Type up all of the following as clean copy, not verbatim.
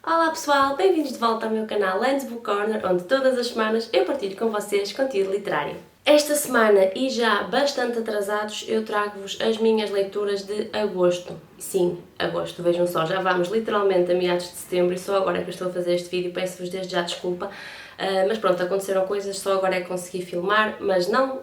Olá pessoal, bem-vindos de volta ao meu canal Lens Book Corner, onde todas as semanas eu partilho com vocês conteúdo literário. Esta semana, e já bastante atrasados, eu trago-vos as minhas leituras de agosto. Sim, agosto, vejam só, já vamos literalmente a meados de setembro e só agora é que eu estou a fazer este vídeo, peço-vos desde já desculpa. Mas pronto, aconteceram coisas, só agora é que consegui filmar, mas não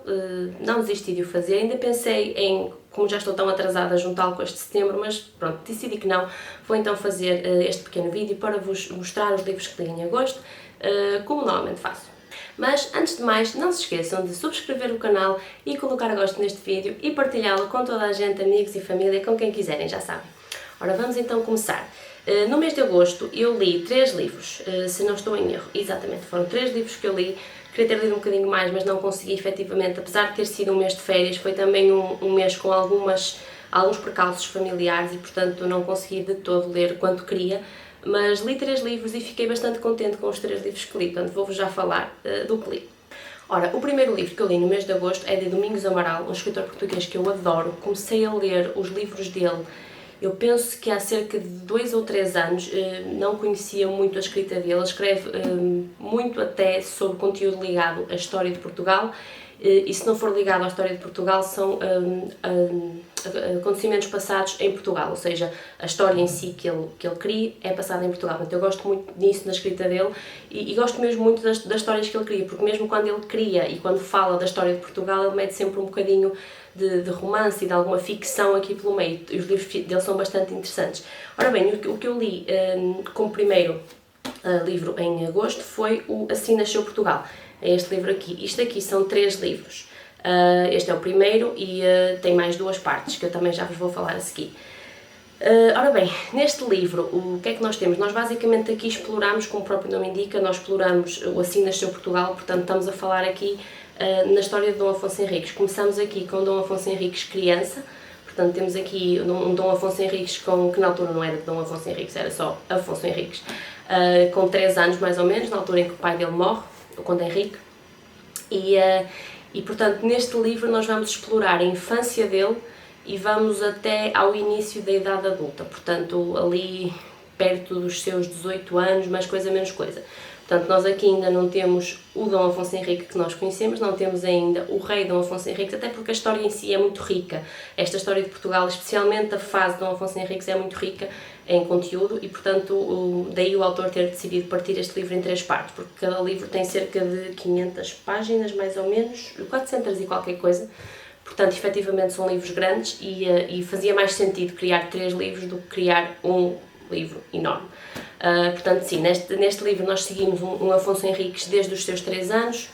desisti de o fazer. Ainda pensei em, como já estou tão atrasada, juntá-lo com este setembro, mas pronto, decidi que não. Vou então fazer este pequeno vídeo para vos mostrar os livros que li em agosto, como normalmente faço. Mas, antes de mais, não se esqueçam de subscrever o canal e colocar a gosto neste vídeo e partilhá-lo com toda a gente, amigos e família, com quem quiserem, já sabem. Ora, vamos então começar. No mês de agosto eu li 3 livros, se não estou em erro, exatamente, foram 3 livros que eu li. Queria ter lido um bocadinho mais, mas não consegui efetivamente, apesar de ter sido um mês de férias, foi também um mês com alguns percalços familiares e portanto não consegui de todo ler quanto queria, mas li 3 livros e fiquei bastante contente com os 3 livros que li, portanto vou-vos já falar do que li. Ora, o primeiro livro que eu li no mês de agosto é de Domingos Amaral, um escritor português que eu adoro. Comecei a ler os livros dele, eu penso que há cerca de 2 ou 3 anos, não conhecia muito a escrita dele. Ele escreve muito até sobre conteúdo ligado à história de Portugal, e se não for ligado à história de Portugal são acontecimentos passados em Portugal, ou seja, a história em si que ele cria é passada em Portugal. Portanto, eu gosto muito disso na escrita dele e gosto mesmo muito das histórias que ele cria, porque mesmo quando ele cria e quando fala da história de Portugal, ele mete sempre um bocadinho de romance e de alguma ficção aqui pelo meio, e os livros dele são bastante interessantes. Ora bem, o que eu li como primeiro livro em agosto foi o Assim Nasceu Portugal. É este livro aqui. Isto aqui são 3 livros. Este é o primeiro e tem mais 2 partes, que eu também já vos vou falar a seguir. Ora bem, neste livro, o que é que nós temos? Nós basicamente aqui exploramos, como o próprio nome indica, nós exploramos o Assim Nasceu Portugal, portanto estamos a falar aqui na história de Dom Afonso Henriques. Começamos aqui com Dom Afonso Henriques criança, portanto temos aqui um Dom Afonso Henriques que na altura não era Dom Afonso Henriques, era só Afonso Henriques, com 3 anos mais ou menos, na altura em que o pai dele morre, o Conde Henrique, e portanto neste livro nós vamos explorar a infância dele e vamos até ao início da idade adulta, portanto ali perto dos seus 18 anos, mais coisa menos coisa. Portanto, nós aqui ainda não temos o Dom Afonso Henrique que nós conhecemos, não temos ainda o rei Dom Afonso Henriques, até porque a história em si é muito rica. Esta história de Portugal, especialmente a fase de Dom Afonso Henriques, é muito rica em conteúdo e, portanto, daí o autor ter decidido partir este livro em 3 partes, porque cada livro tem cerca de 500 páginas, mais ou menos, 400 e qualquer coisa. Portanto, efetivamente são livros grandes e fazia mais sentido criar 3 livros do que criar um livro enorme. Portanto, sim, neste livro nós seguimos um Afonso Henriques desde os seus 3 anos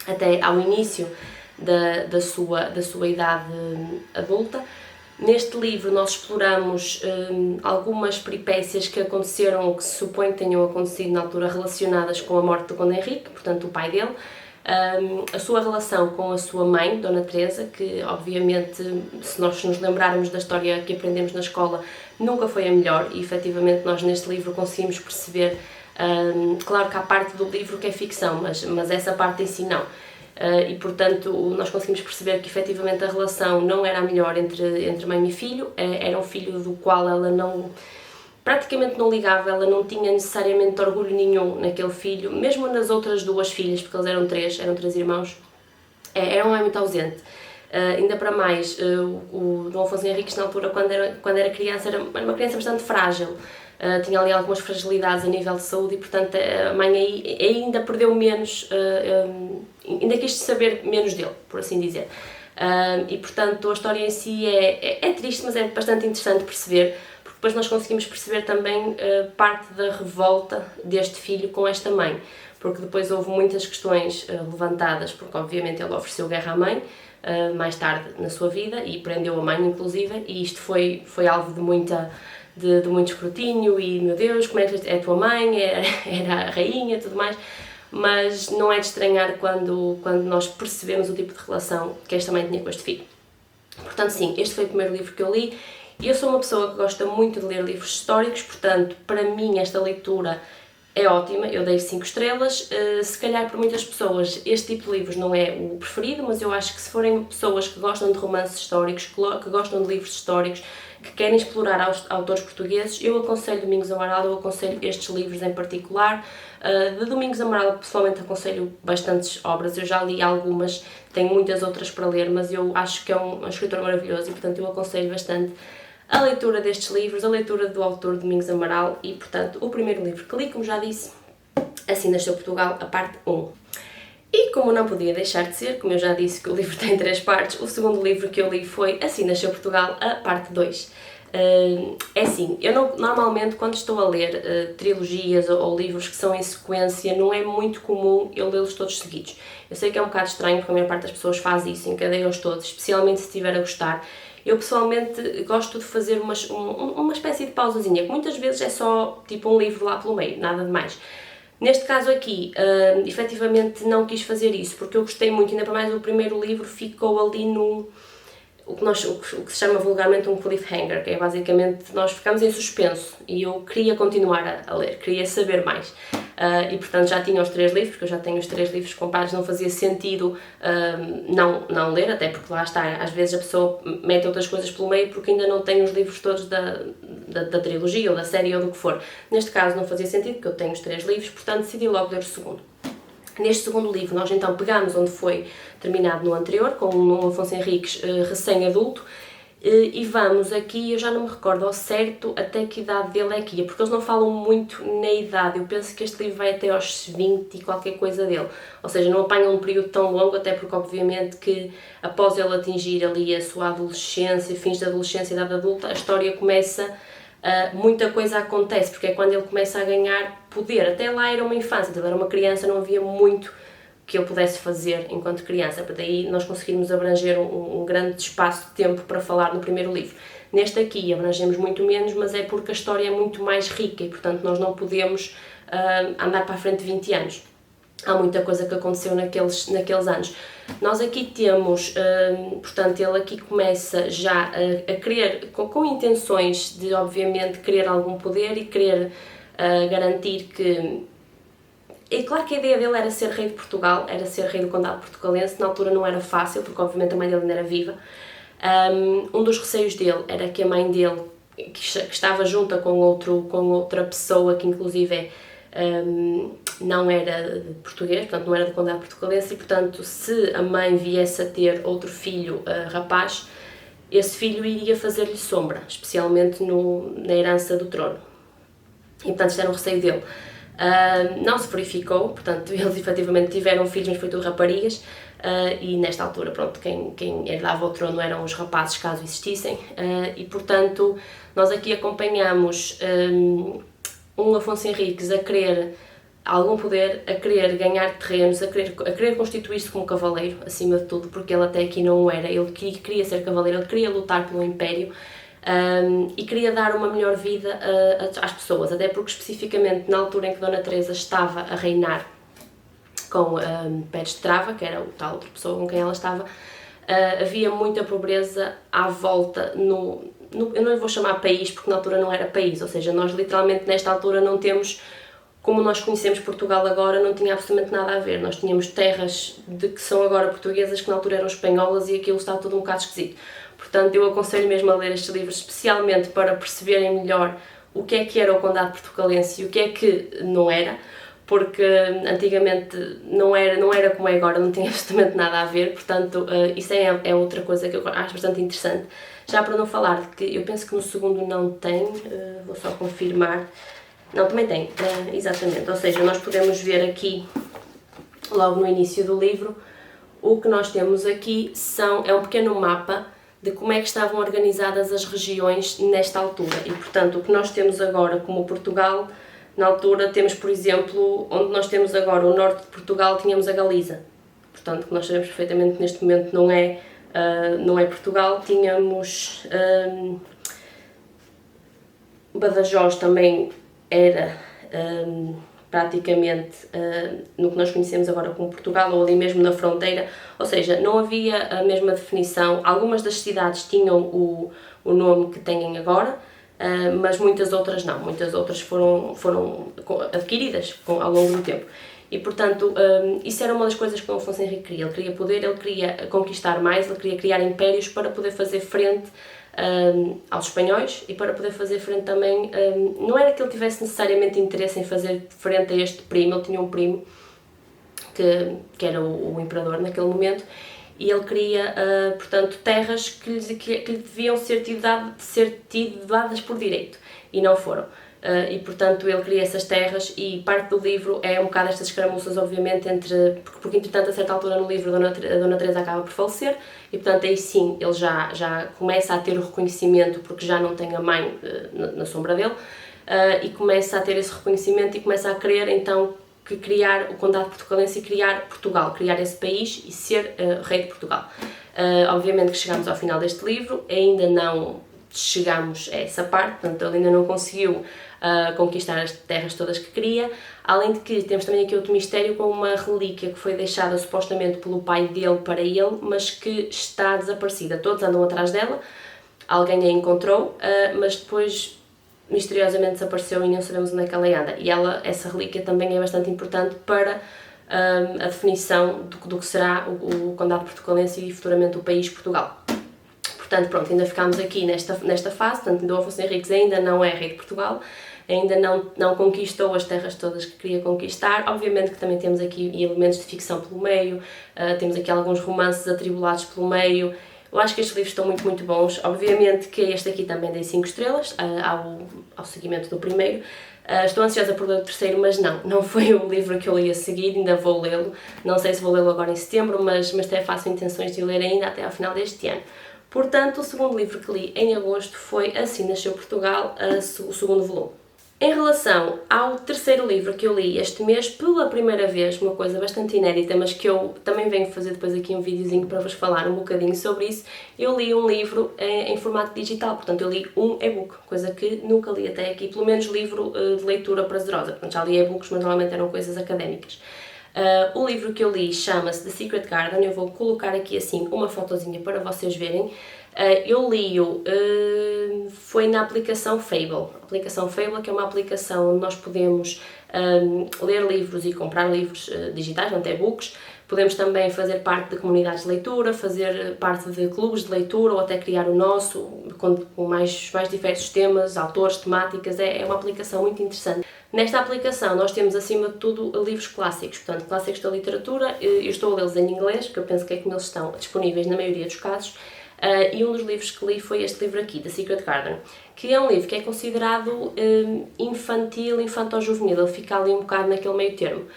até ao início da sua idade adulta. Neste livro nós exploramos algumas peripécias que aconteceram ou que se supõe que tenham acontecido na altura relacionadas com a morte do Conde Henrique, portanto o pai dele, a sua relação com a sua mãe, Dona Teresa, que obviamente, se nós nos lembrarmos da história que aprendemos na escola, nunca foi a melhor e efetivamente nós neste livro conseguimos perceber, claro que há parte do livro que é ficção, mas essa parte em si não. E portanto nós conseguimos perceber que efetivamente a relação não era a melhor entre mãe e filho, era um filho do qual ela praticamente não ligava, ela não tinha necessariamente orgulho nenhum naquele filho, mesmo nas outras 2 filhas, porque eles eram 3 irmãos, era uma mãe muito ausente. Ainda para mais, o Dom Afonso Henriques na altura, quando era criança, era uma criança bastante frágil, tinha ali algumas fragilidades a nível de saúde e portanto a mãe ainda perdeu menos, ainda quis saber menos dele, por assim dizer. E portanto a história em si é triste, mas é bastante interessante perceber, porque depois nós conseguimos perceber também parte da revolta deste filho com esta mãe, porque depois houve muitas questões levantadas, porque obviamente ele ofereceu guerra à mãe mais tarde na sua vida e prendeu a mãe inclusive, e isto foi alvo de muito escrutínio e, meu Deus, como é que é a tua mãe, era a rainha e tudo mais, mas não é de estranhar quando nós percebemos o tipo de relação que esta mãe tinha com este filho. Portanto, sim, este foi o primeiro livro que eu li e eu sou uma pessoa que gosta muito de ler livros históricos, portanto, para mim esta leitura é ótima, eu dei 5 estrelas, se calhar para muitas pessoas este tipo de livros não é o preferido, mas eu acho que se forem pessoas que gostam de romances históricos, que gostam de livros históricos, que querem explorar autores portugueses, eu aconselho Domingos Amaral, eu aconselho estes livros em particular. De Domingos Amaral, pessoalmente aconselho bastantes obras, eu já li algumas, tenho muitas outras para ler, mas eu acho que é um escritor maravilhoso e, portanto, eu aconselho bastante a leitura destes livros, a leitura do autor Domingos Amaral e, portanto, o primeiro livro que li, como já disse, Assim Nasceu Portugal, a parte 1. E como não podia deixar de ser, como eu já disse que o livro tem 3 partes, o segundo livro que eu li foi Assim Nasceu Portugal, a parte 2. É assim, eu normalmente quando estou a ler trilogias ou livros que são em sequência, não é muito comum eu lê-los todos seguidos. Eu sei que é um bocado estranho porque a maior parte das pessoas faz isso, encadeia-os todos, especialmente se estiver a gostar. Eu pessoalmente gosto de fazer uma espécie de pausazinha, que muitas vezes é só tipo um livro lá pelo meio, nada de mais. Neste caso aqui, efetivamente não quis fazer isso, porque eu gostei muito, ainda para mais o primeiro livro ficou ali no... O que se chama vulgarmente um cliffhanger, que é basicamente nós ficamos em suspenso e eu queria continuar a ler, queria saber mais. E portanto já tinha os 3 livros, porque eu já tenho os 3 livros comprados, não fazia sentido não ler, até porque lá está, às vezes a pessoa mete outras coisas pelo meio porque ainda não tem os livros todos da trilogia ou da série ou do que for. Neste caso não fazia sentido, porque eu tenho os 3 livros, portanto decidi logo ler o segundo. Neste segundo livro nós então pegamos onde foi terminado no anterior, com o Afonso Henriques recém-adulto, e vamos aqui, eu já não me recordo ao certo até que idade dele é aqui, porque eles não falam muito na idade, eu penso que este livro vai até aos 20 e qualquer coisa dele, ou seja, não apanha um período tão longo, até porque obviamente que após ele atingir ali a sua adolescência, fins da adolescência e idade adulta, a história começa... muita coisa acontece, porque é quando ele começa a ganhar poder. Até lá era uma infância, ele era uma criança, não havia muito que ele pudesse fazer enquanto criança, para daí nós conseguirmos abranger um grande espaço de tempo para falar no primeiro livro. Neste aqui abrangemos muito menos, mas é porque a história é muito mais rica e, portanto, nós não podemos andar para a frente de 20 anos. Há muita coisa que aconteceu naqueles anos. Nós aqui temos, portanto, ele aqui começa já a querer, com intenções de, obviamente, querer algum poder e querer garantir que... É claro que a ideia dele era ser rei de Portugal, era ser rei do Condado Portucalense, na altura não era fácil, porque obviamente a mãe dele ainda era viva. Um dos receios dele era que a mãe dele, que estava junta com outra pessoa, que inclusive não era português, portanto não era do Condado Portucalense, e portanto se a mãe viesse a ter outro filho rapaz, esse filho iria fazer-lhe sombra, especialmente na herança do trono. E portanto isto era um receio dele. Não se verificou, portanto eles efetivamente tiveram filhos, mas foi tudo raparigas, e nesta altura, pronto, quem herdava o trono eram os rapazes, caso existissem, e portanto nós aqui acompanhamos um Afonso Henriques a querer algum poder, a querer ganhar terrenos, a querer constituir-se como cavaleiro, acima de tudo, porque ele até aqui não o era, ele queria ser cavaleiro, ele queria lutar pelo Império, e queria dar uma melhor vida às pessoas, até porque especificamente na altura em que Dona Teresa estava a reinar com Pérez de Trava, que era tal outra pessoa com quem ela estava, havia muita pobreza à volta eu não vou chamar país porque na altura não era país, ou seja, nós literalmente nesta altura não temos, como nós conhecemos Portugal agora, não tinha absolutamente nada a ver, nós tínhamos terras que são agora portuguesas que na altura eram espanholas e aquilo está tudo um bocado esquisito. Portanto, eu aconselho mesmo a ler estes livros, especialmente para perceberem melhor o que era o Condado Portucalense e o que não era, porque antigamente não era como é agora, não tinha absolutamente nada a ver, portanto, isso é outra coisa que eu acho bastante interessante. Já para não falar de que eu penso que no segundo não tem, vou só confirmar, não, também tem, exatamente, ou seja, nós podemos ver aqui, logo no início do livro, o que nós temos aqui é um pequeno mapa de como é que estavam organizadas as regiões nesta altura e, portanto, o que nós temos agora como Portugal, na altura temos, por exemplo, onde nós temos agora o norte de Portugal, tínhamos a Galiza, portanto, que nós sabemos perfeitamente que neste momento não é Portugal, tínhamos Badajoz também era praticamente no que nós conhecemos agora como Portugal, ou ali mesmo na fronteira, ou seja, não havia a mesma definição. Algumas das cidades tinham o nome que têm agora, mas muitas outras não, muitas outras foram adquiridas ao longo do tempo. E, portanto, isso era uma das coisas que o Afonso Henrique queria. Ele queria poder, ele queria conquistar mais, ele queria criar impérios para poder fazer frente aos espanhóis e para poder fazer frente também, não era que ele tivesse necessariamente interesse em fazer frente a este primo, ele tinha um primo que era o imperador naquele momento, e ele queria, portanto, terras que lhe deviam ser dadas por direito, e não foram. E portanto ele queria essas terras, e parte do livro é um bocado estas escaramuças, obviamente, porque entretanto a certa altura no livro a Dona Teresa acaba por falecer, e portanto aí sim ele já começa a ter o reconhecimento, porque já não tem a mãe na sombra dele, e começa a ter esse reconhecimento e começa a querer então que criar o Condado Portucalense e criar Portugal, criar esse país e ser rei de Portugal. Obviamente que chegamos ao final deste livro, ainda não chegamos a essa parte, portanto ele ainda não conseguiu conquistar as terras todas que queria, além de que temos também aqui outro mistério com uma relíquia que foi deixada supostamente pelo pai dele para ele, mas que está desaparecida. Todos andam atrás dela, alguém a encontrou, mas depois misteriosamente desapareceu e não sabemos onde é que ela anda. E essa relíquia também é bastante importante para a definição do que será o Condado Portucalense e futuramente o país Portugal. Portanto, pronto, ainda ficámos aqui nesta fase, portanto, Dom Afonso Henriques ainda não é rei de Portugal, ainda não conquistou as terras todas que queria conquistar. Obviamente que também temos aqui elementos de ficção pelo meio, temos aqui alguns romances atribulados pelo meio. Eu acho que estes livros estão muito, muito bons. Obviamente que este aqui também dei 5 estrelas ao seguimento do primeiro. Estou ansiosa por ler o terceiro, mas não foi o livro que eu li a seguir, ainda vou lê-lo. Não sei se vou lê-lo agora em setembro, mas até faço intenções de ler ainda até ao final deste ano. Portanto, o segundo livro que li em agosto foi Assim Nasceu Portugal, o segundo volume. Em relação ao terceiro livro que eu li este mês, pela primeira vez, uma coisa bastante inédita, mas que eu também venho fazer depois aqui um videozinho para vos falar um bocadinho sobre isso, eu li um livro em formato digital, portanto eu li um e-book, coisa que nunca li até aqui, pelo menos livro de leitura prazerosa, portanto já li e-books, mas normalmente eram coisas académicas. O livro que eu li chama-se The Secret Garden, eu vou colocar aqui assim uma fotozinha para vocês verem. Eu li-o, foi na aplicação Fable. A aplicação Fable, que é uma aplicação onde nós podemos ler livros e comprar livros digitais, não e-books. Podemos também fazer parte de comunidades de leitura, fazer parte de clubes de leitura ou até criar o nosso, com mais diversos temas, autores, temáticas. É uma aplicação muito interessante. Nesta aplicação nós temos acima de tudo livros clássicos, portanto clássicos da literatura. Eu estou a lê-los em inglês, que eu penso que é como eles estão disponíveis na maioria dos casos. E um dos livros que li foi este livro aqui, The Secret Garden, que é um livro que é considerado infantil, infanto-juvenil, ele fica ali um bocado naquele meio termo.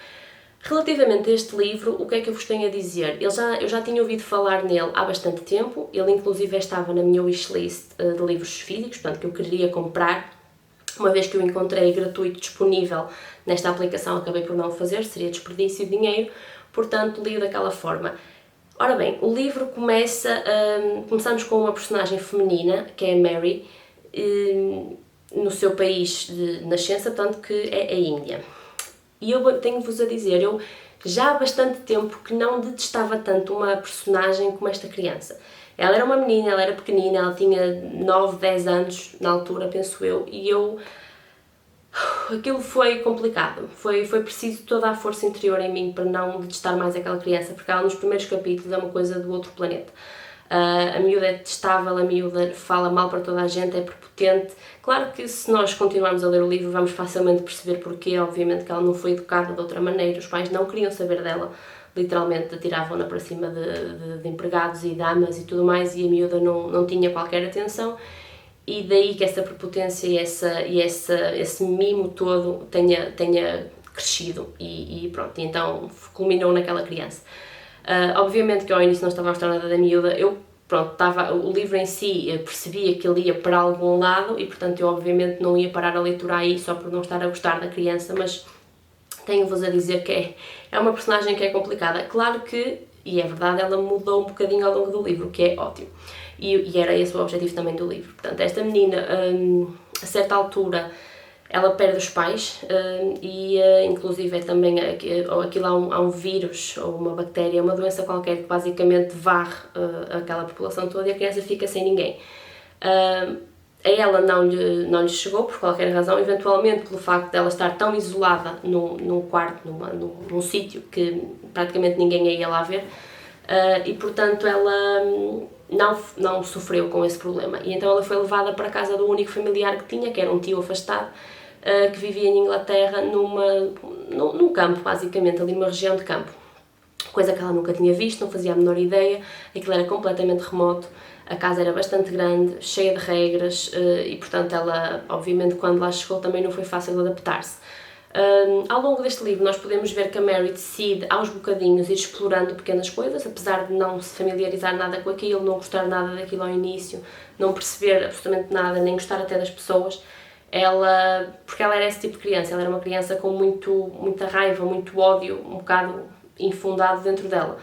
Relativamente a este livro, o que é que eu vos tenho a dizer? Eu já tinha ouvido falar nele há bastante tempo, ele inclusive estava na minha wishlist de livros físicos, portanto que eu queria comprar, uma vez que eu encontrei gratuito disponível nesta aplicação, acabei por não o fazer, seria desperdício de dinheiro, portanto li-o daquela forma. Ora bem, o livro começamos com uma personagem feminina, que é a Mary, no seu país de nascença, tanto que é a Índia. E eu tenho-vos a dizer, eu já há bastante tempo que não detestava tanto uma personagem como esta criança. Ela era uma menina, ela era pequenina, ela tinha 9, 10 anos na altura, penso eu, e aquilo foi complicado, foi preciso toda a força interior em mim para não detestar mais aquela criança, porque ela nos primeiros capítulos é uma coisa do outro planeta. A miúda é detestável, a miúda fala mal para toda a gente, é prepotente. Claro que se nós continuarmos a ler o livro vamos facilmente perceber porquê, obviamente que ela não foi educada de outra maneira, os pais não queriam saber dela, literalmente atiravam-na para cima de empregados e damas e tudo mais, e a miúda não tinha qualquer atenção. E daí que essa prepotência e esse mimo todo tenha crescido e pronto, então culminou naquela criança. Obviamente que ao início não estava a gostar nada da miúda, o livro em si percebia que ele ia para algum lado e portanto eu obviamente não ia parar a leitura aí só por não estar a gostar da criança, mas tenho-vos a dizer que é uma personagem que é complicada. Claro que, e é verdade, ela mudou um bocadinho ao longo do livro, que é ótimo. E era esse o objetivo também do livro. Portanto, esta menina, a certa altura, ela perde os pais inclusive também aquilo há um vírus ou uma bactéria, uma doença qualquer que basicamente varre aquela população toda e a criança fica sem ninguém. A ela não lhe chegou por qualquer razão, eventualmente pelo facto de ela estar tão isolada num quarto, num sítio que praticamente ninguém a ia lá ver, e portanto ela não sofreu com esse problema. E então ela foi levada para a casa do único familiar que tinha, que era um tio afastado, que vivia em Inglaterra num campo, basicamente, ali numa região de campo. Coisa que ela nunca tinha visto, não fazia a menor ideia, aquilo era completamente remoto, a casa era bastante grande, cheia de regras e, portanto, ela, obviamente, quando lá chegou também não foi fácil adaptar-se. Ao longo deste livro nós podemos ver que a Mary decide aos bocadinhos ir explorando pequenas coisas, apesar de não se familiarizar nada com aquilo, não gostar nada daquilo ao início, não perceber absolutamente nada, nem gostar até das pessoas, porque ela era esse tipo de criança, ela era uma criança com muita raiva, muito ódio, um bocado infundado dentro dela.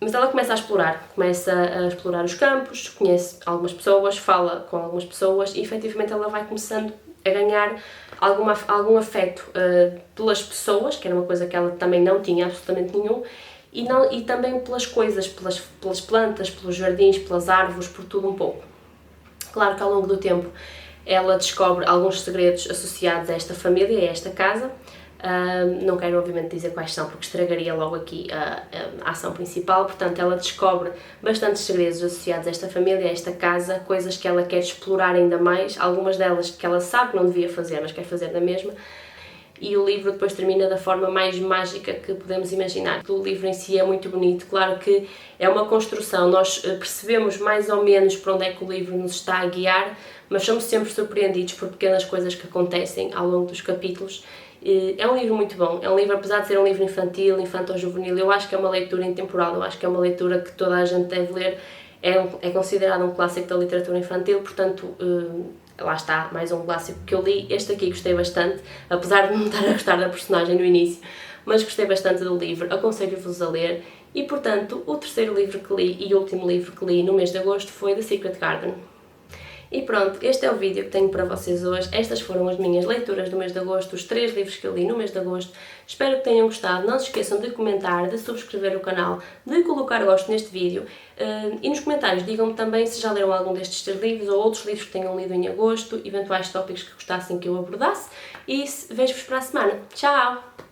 Mas ela começa a explorar os campos, conhece algumas pessoas, fala com algumas pessoas e efetivamente ela vai começando a ganhar algum afeto pelas pessoas, que era uma coisa que ela também não tinha absolutamente nenhum, e também pelas coisas, pelas plantas, pelos jardins, pelas árvores, por tudo um pouco. Claro que ao longo do tempo ela descobre alguns segredos associados a esta família e a esta casa. Não quero obviamente dizer quais são porque estragaria logo aqui a ação principal, portanto ela descobre bastantes segredos associados a esta família, a esta casa, coisas que ela quer explorar ainda mais, algumas delas que ela sabe que não devia fazer, mas quer fazer da mesma, e o livro depois termina da forma mais mágica que podemos imaginar. O livro em si é muito bonito, claro que é uma construção, nós percebemos mais ou menos para onde é que o livro nos está a guiar, mas somos sempre surpreendidos por pequenas coisas que acontecem ao longo dos capítulos. É um livro muito bom, é um livro, apesar de ser um livro infantil, infanto-juvenil, eu acho que é uma leitura intemporal, eu acho que é uma leitura que toda a gente deve ler, é considerado um clássico da literatura infantil, portanto, lá está, mais um clássico que eu li. Este aqui gostei bastante, apesar de não estar a gostar da personagem no início, mas gostei bastante do livro, aconselho-vos a ler, e portanto, o terceiro livro que li e último livro que li no mês de agosto foi The Secret Garden. E pronto, este é o vídeo que tenho para vocês hoje. Estas foram as minhas leituras do mês de agosto, os 3 livros que eu li no mês de agosto. Espero que tenham gostado. Não se esqueçam de comentar, de subscrever o canal, de colocar gosto neste vídeo. E nos comentários digam-me também se já leram algum destes 3 livros ou outros livros que tenham lido em agosto, eventuais tópicos que gostassem que eu abordasse. E vejo-vos para a semana. Tchau!